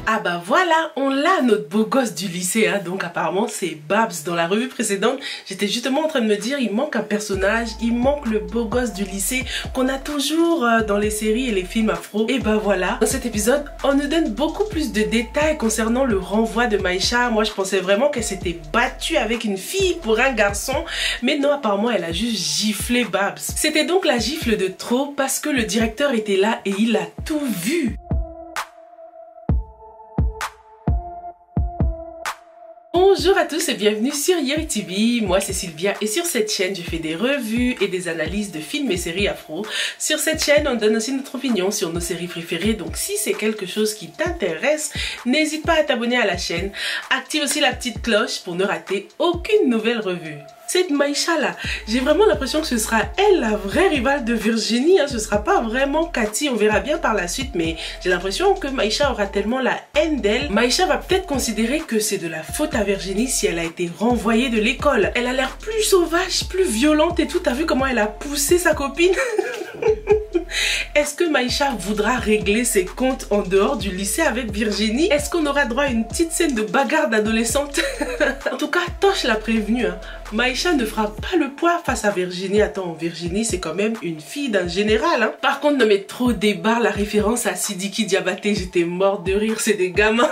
Ah bah voilà, on l'a, notre beau gosse du lycée, hein. Donc apparemment c'est Babs. Dans la revue précédente, j'étais justement en train de me dire, il manque un personnage, il manque le beau gosse du lycée qu'on a toujours dans les séries et les films afro. Et bah voilà, dans cet épisode, on nous donne beaucoup plus de détails concernant le renvoi de Maïcha. Moi je pensais vraiment qu'elle s'était battue avec une fille pour un garçon, mais non, apparemment elle a juste giflé Babs. C'était donc la gifle de trop parce que le directeur était là et il a tout vu. Bonjour à tous et bienvenue sur Yeri TV, moi c'est Sylvia et sur cette chaîne je fais des revues et des analyses de films et séries afro. Sur cette chaîne on donne aussi notre opinion sur nos séries préférées, donc si c'est quelque chose qui t'intéresse, n'hésite pas à t'abonner à la chaîne, active aussi la petite cloche pour ne rater aucune nouvelle revue. Cette Maïcha là, j'ai vraiment l'impression que ce sera elle la vraie rivale de Virginie, hein. Ce sera pas vraiment Cathy, on verra bien par la suite, mais j'ai l'impression que Maïcha aura tellement la haine d'elle. Maïcha va peut-être considérer que c'est de la faute à Virginie si elle a été renvoyée de l'école. Elle a l'air plus sauvage, plus violente et tout, t'as vu comment elle a poussé sa copine? Est-ce que Maïcha voudra régler ses comptes en dehors du lycée avec Virginie? Est-ce qu'on aura droit à une petite scène de bagarre d'adolescente? En tout cas, Tosh l'a prévenu, hein. Maïcha ne fera pas le poids face à Virginie. Attends, Virginie c'est quand même une fille d'un général, hein. Par contre, ne mets trop débarre la référence à Sidiki Diabaté, j'étais morte de rire, c'est des gamins.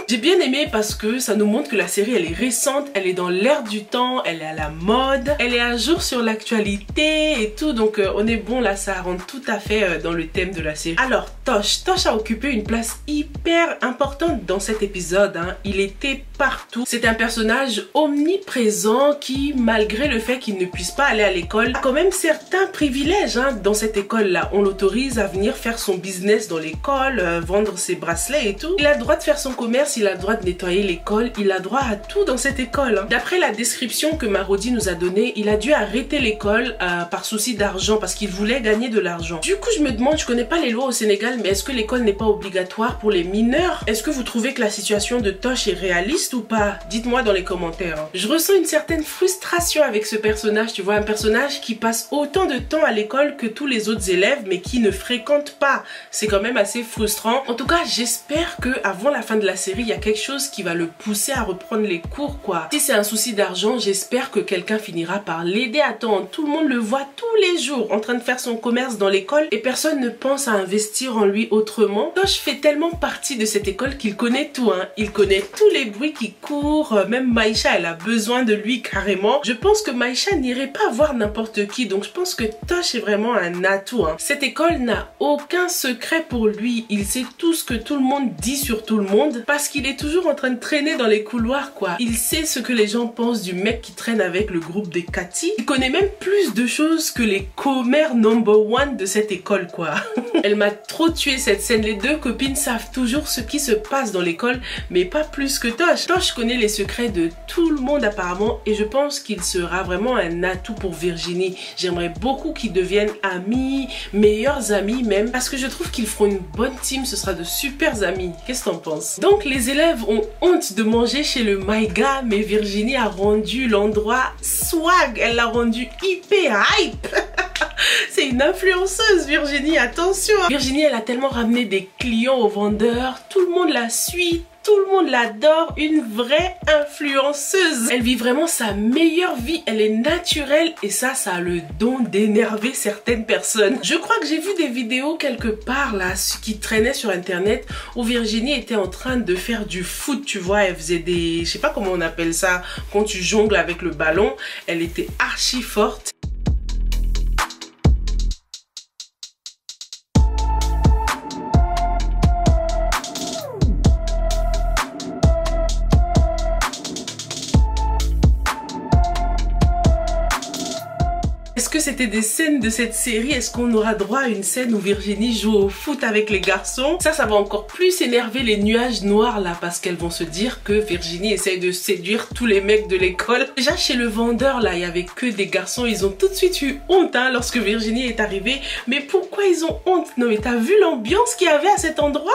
J'ai bien aimé parce que ça nous montre que la série elle est récente, elle est dans l'air du temps, elle est à la mode, elle est à jour sur l'actualité et tout, donc on est bon là, ça rentre tout à fait dans le thème de la série. Alors Tosh a occupé une place hyper importante dans cet épisode, hein. Il était partout, c'est un personnage omniprésent qui, malgré le fait qu'il ne puisse pas aller à l'école, a quand même certains privilèges, hein, dans cette école là. On l'autorise à venir faire son business dans l'école, vendre ses bracelets et tout. Il a le droit de faire son commerce, il a le droit de nettoyer l'école, il a droit à tout dans cette école, hein. D'après la description que Marodi nous a donnée, il a dû arrêter l'école par souci d'argent, parce qu'il voulait gagner de l'argent. Du coup je me demande, je connais pas les lois au Sénégal, mais est-ce que l'école n'est pas obligatoire pour les mineurs? Est-ce que vous trouvez que la situation de Tosh est réaliste ou pas? Dites-moi dans les commentaires, hein. Je ressens une certaine frustration avec ce personnage, tu vois, un personnage qui passe autant de temps à l'école que tous les autres élèves, mais qui ne fréquente pas. C'est quand même assez frustrant. En tout cas, j'espère que avant la fin de la série, il y a quelque chose qui va le pousser à reprendre les cours, quoi. Si c'est un souci d'argent, j'espère que quelqu'un finira par l'aider à temps. Tout le monde le voit tous les jours en train de faire son commerce dans l'école et personne ne pense à investir en lui autrement. Tosh fait tellement partie de cette école qu'il connaît tout, hein. Il connaît tous les bruits qui courent, même Maïcha, elle a besoin de lui carrément. Je pense que Maïcha n'irait pas voir n'importe qui, donc je pense que Tosh est vraiment un atout, hein. Cette école n'a aucun secret pour lui, il sait tout ce que tout le monde dit sur tout le monde parce qu'il est toujours en train de traîner dans les couloirs, quoi. Il sait ce que les gens pensent du mec qui traîne avec le groupe de Cathy. Il connaît même plus de choses que les commères number one de cette école, quoi. Elle m'a trop tué cette scène. Les deux copines savent toujours ce qui se passe dans l'école, mais pas plus que Tosh. Tosh connaît les secrets de tout le monde apparemment et je pense qu'il sera vraiment un atout pour Virginie. J'aimerais beaucoup qu'ils deviennent amis, meilleurs amis même, parce que je trouve qu'ils feront une bonne team, ce sera de super amis. Qu'est-ce que t'en penses? Donc les élèves ont honte de manger chez le Maïga, mais Virginie a rendu l'endroit swag, elle l'a rendu hyper hype. C'est une influenceuse Virginie, attention. Virginie elle a tellement ramené des clients aux vendeurs, tout le monde la suit, tout le monde l'adore, une vraie influenceuse. Elle vit vraiment sa meilleure vie, elle est naturelle et ça a le don d'énerver certaines personnes. Je crois que j'ai vu des vidéos quelque part là qui traînaient sur internet où Virginie était en train de faire du foot, tu vois, elle faisait des, je sais pas comment on appelle ça, quand tu jongles avec le ballon, elle était archi forte. Est-ce que c'était des scènes de cette série? Est-ce qu'on aura droit à une scène où Virginie joue au foot avec les garçons? Ça va encore plus énerver les nuages noirs là, parce qu'elles vont se dire que Virginie essaye de séduire tous les mecs de l'école. Déjà chez le vendeur là, il y avait que des garçons, ils ont tout de suite eu honte, hein, lorsque Virginie est arrivée. Mais pourquoi ils ont honte? Non mais t'as vu l'ambiance qu'il y avait à cet endroit?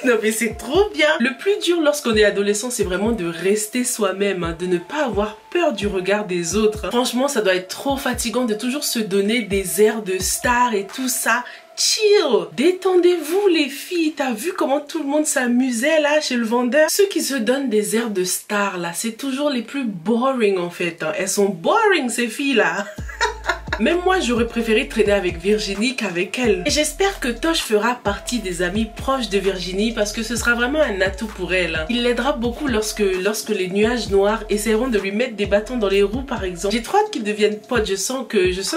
Non mais c'est trop bien. Le plus dur lorsqu'on est adolescent, c'est vraiment de rester soi-même, hein, de ne pas avoir peur du regard des autres. Hein. Franchement, ça doit être trop fatigant de toujours se donner des airs de star et tout ça. Chill, détendez-vous les filles. T'as vu comment tout le monde s'amusait là chez le vendeur? Ceux qui se donnent des airs de star là, c'est toujours les plus boring en fait. Hein. Elles sont boring ces filles là. Même moi, j'aurais préféré traîner avec Virginie qu'avec elle. Et j'espère que Tosh fera partie des amis proches de Virginie parce que ce sera vraiment un atout pour elle. Hein. Il l'aidera beaucoup lorsque les nuages noirs essaieront de lui mettre des bâtons dans les roues par exemple. J'ai trop hâte qu'ils deviennent potes. Je sens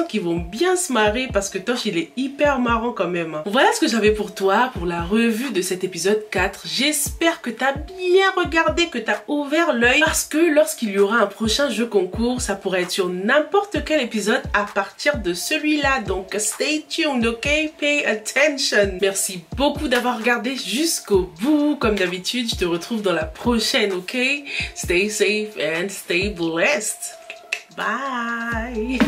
qu'ils vont bien se marrer parce que Tosh, il est hyper marrant quand même. Hein. Voilà ce que j'avais pour toi pour la revue de cet épisode 4. J'espère que t'as bien regardé, que t'as ouvert l'œil parce que lorsqu'il y aura un prochain jeu concours, ça pourrait être sur n'importe quel épisode à partir de celui-là, donc stay tuned, ok? Pay attention. Merci beaucoup d'avoir regardé jusqu'au bout. Comme d'habitude, je te retrouve dans la prochaine, ok? Stay safe and stay blessed. Bye.